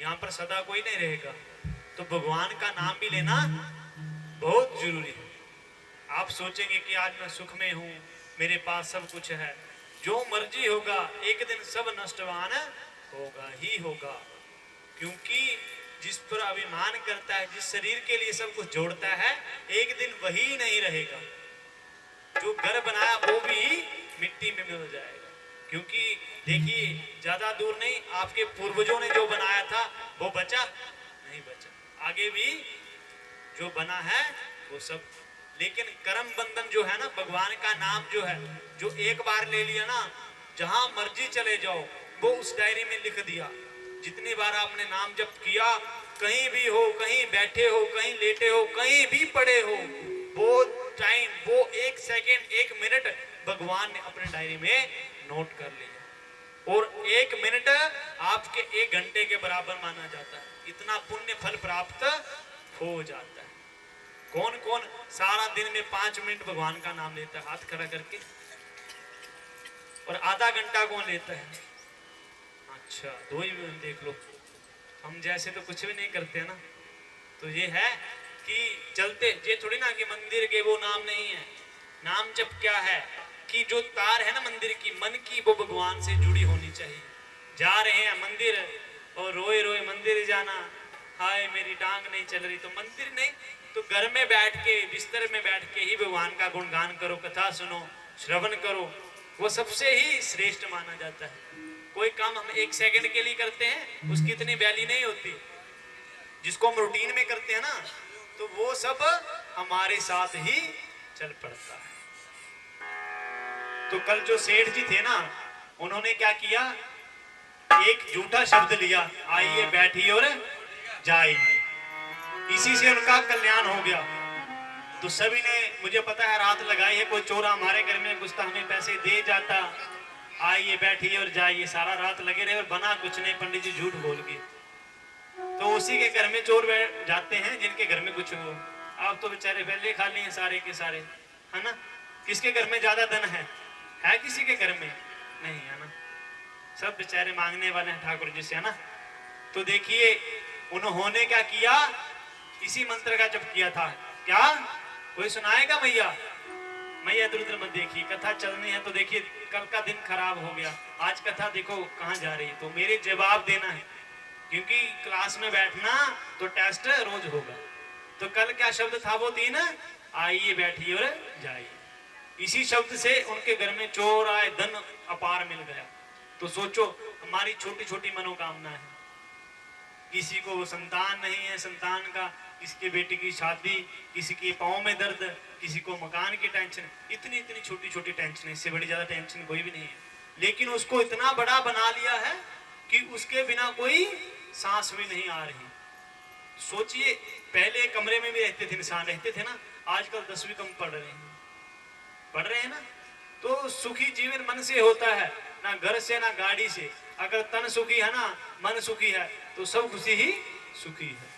यहाँ पर सदा कोई नहीं रहेगा, तो भगवान का नाम भी लेना बहुत जरूरी है। आप सोचेंगे कि आज मैं सुख में हूं, मेरे पास सब कुछ है, जो मर्जी होगा एक दिन सब नष्टवान होगा ही होगा। क्योंकि जिस पर अभिमान करता है, जिस शरीर के लिए सब कुछ जोड़ता है, एक दिन वही नहीं रहेगा। जो घर बनाया वो भी मिट्टी में मिल जाएगा। क्योंकि देखिए ज्यादा दूर नहीं, आपके पूर्वजों ने जो बनाया था वो बचा नहीं बचा, आगे भी जो बना है वो सब। लेकिन कर्म बंधन जो है ना, भगवान का नाम जो है, जो एक बार ले लिया ना, जहां मर्जी चले जाओ, वो उस डायरी में लिख दिया। जितनी बार आपने नाम जप किया, कहीं भी हो, कहीं बैठे हो, कहीं लेटे हो, कहीं भी पड़े हो, वो टाइम, वो एक सेकेंड, एक मिनट भगवान ने अपने डायरी में नोट कर लिया। और एक मिनट आपके एक घंटे के बराबर माना जाता है, इतना पुण्य फल प्राप्त हो जाता है। कौन कौन सारा दिन में 5 मिनट भगवान का नाम लेता है हाथ खड़ा करके, और आधा घंटा कौन लेता है? अच्छा 2 ही मिनट देख लो। हम जैसे तो कुछ भी नहीं करते ना। तो ये है कि चलते, ये थोड़ी ना कि मंदिर के वो नाम नहीं है। नाम जब क्या है कि जो तार है ना मंदिर की, मन की, वो भगवान से जुड़ी होनी चाहिए। जा रहे हैं मंदिर और रोए रोए मंदिर जाना, हाय मेरी टांग नहीं चल रही, तो मंदिर नहीं, तो घर में बैठ के, बिस्तर में बैठ के ही भगवान का गुणगान करो, कथा सुनो, श्रवण करो, वो सबसे ही श्रेष्ठ माना जाता है। कोई काम हम 1 सेकंड के लिए करते हैं, उसकी इतनी वैल्यू नहीं होती। जिसको हम रूटीन में करते हैं ना, तो वो सब हमारे साथ ही चल पड़ता है। तो कल जो सेठ जी थे ना, उन्होंने क्या किया, एक झूठा शब्द लिया, आइए बैठिए और जाइए, इसी से उनका कल्याण हो गया। तो सभी ने, मुझे पता है, रात लगाई है, कोई चोर हमारे घर में घुसता, हमें पैसे दे जाता, आइए बैठिए और जाइए, सारा रात लगे रहे और बना कुछ नहीं, पंडित जी झूठ बोल गए। तो उसी के घर में चोर बैठ जाते हैं जिनके घर में कुछ हो। आप तो बेचारे पहले खा लिए सारे के सारे, है ना। किसके घर में ज्यादा धन है किसी के घर में नहीं, है ना। सब बेचारे मांगने वाले हैं ठाकुर जी से, है ना। तो देखिए उन्होंने क्या किया, इसी मंत्र का जप किया था। क्या कोई सुनाएगा? मैया मैया इधर उधर मत देखिए, कथा चलनी है। तो देखिए कल का दिन खराब हो गया, आज कथा देखो कहाँ जा रही है, तो मेरे जवाब देना है, क्योंकि क्लास में बैठना तो टेस्ट रोज होगा। तो कल क्या शब्द था वो 3, आइए बैठिए और जाइए। इसी शब्द से उनके घर में चोर आए, धन अपार मिल गया। तो सोचो हमारी छोटी छोटी मनोकामना है, किसी को संतान नहीं है, संतान का, किसी बेटे की शादी, किसी के पाँव में दर्द, किसी को मकान की टेंशन, इतनी इतनी छोटी छोटी टेंशन, इससे बड़ी ज्यादा टेंशन कोई भी नहीं है। लेकिन उसको इतना बड़ा बना लिया है कि उसके बिना कोई सांस भी नहीं आ रही। सोचिए पहले कमरे में भी रहते थे, इंसान रहते थे ना, आजकल 10वीं कम पढ़ रहे हैं ना। तो सुखी जीवन मन से होता है, ना घर से ना गाड़ी से। अगर तन सुखी है ना, मन सुखी है, तो सब खुशी ही सुखी है।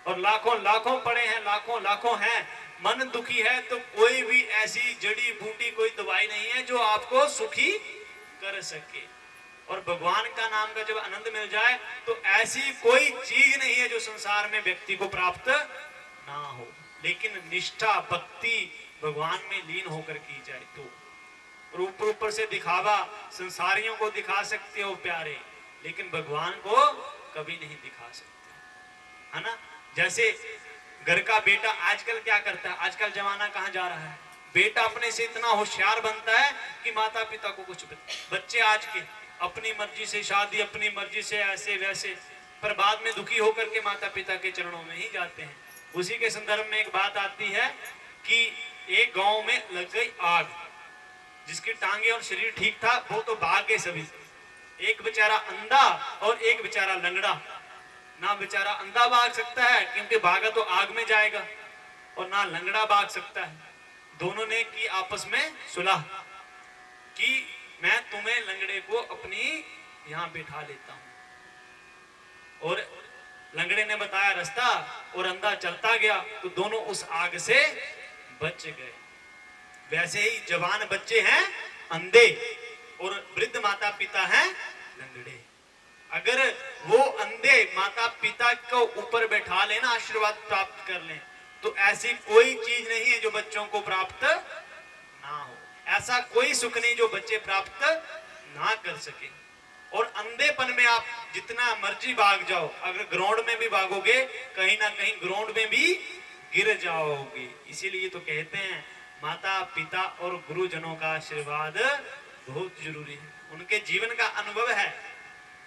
और लाखों लाखों पड़े हैं, लाखों लाखों हैं, मन दुखी है तो कोई भी ऐसी जड़ी बूटी, कोई दवाई नहीं है जो आपको सुखी कर सके। और भगवान का नाम का जब आनंद मिल जाए, तो ऐसी कोई चीज नहीं है जो संसार में व्यक्ति को प्राप्त ना हो। लेकिन निष्ठा भक्ति भगवान में लीन होकर की जाए तो। ऊपर ऊपर से दिखावा, संसारियों को दिखा सकते हो प्यारे, लेकिन भगवान को कभी नहीं दिखा सकते, है ना। जैसे घर का बेटा आजकल क्या करता है, आजकल जमाना कहाँ जा रहा है, बेटा अपने से इतना होशियार बनता है कि माता पिता को कुछ, बच्चे आज के अपनी मर्जी से शादी, अपनी मर्जी से ऐसे वैसे, पर बाद में दुखी होकर के माता पिता के चरणों में ही जाते हैं। उसी के संदर्भ में एक बात आती है कि एक गांव में लग गई आग, जिसकी टांगे और शरीर ठीक था वो तो भाग गए सभी। एक बेचारा अंधा और एक बेचारा लंगड़ा। ना बेचारा अंधा भाग सकता है क्योंकि भागा तो आग में जाएगा, और ना लंगड़ा भाग सकता है। दोनों ने की आपस में सुलह कि मैं तुम्हें लंगड़े को अपनी यहां बैठा लेता हूं। और लंगड़े ने बताया रास्ता और अंधा चलता गया, तो दोनों उस आग से बच गए। वैसे ही जवान बच्चे हैं अंधे और वृद्ध माता पिता हैं लंगड़े। अगर वो अंधे के माता पिता को ऊपर बैठा लेना, आशीर्वाद प्राप्त कर लें, तो ऐसी कोई चीज नहीं है जो बच्चों को प्राप्त ना हो। ऐसा कोई सुख नहीं जो बच्चे प्राप्त ना कर सके। और अंधेपन में आप जितना मर्जी भाग जाओ, अगर ग्राउंड में भी भागोगे कहीं ना कहीं ग्राउंड में भी गिर जाओगे। इसीलिए तो कहते हैं माता पिता और गुरुजनों का आशीर्वाद बहुत जरूरी है। उनके जीवन का अनुभव है,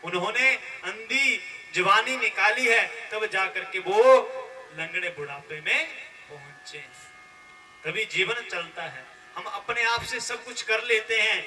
उन्होंने अंधी जवानी निकाली है, तब जाकर के वो लंगड़े बुढ़ापे में पहुंचे। तभी जीवन चलता है। हम अपने आप से सब कुछ कर लेते हैं,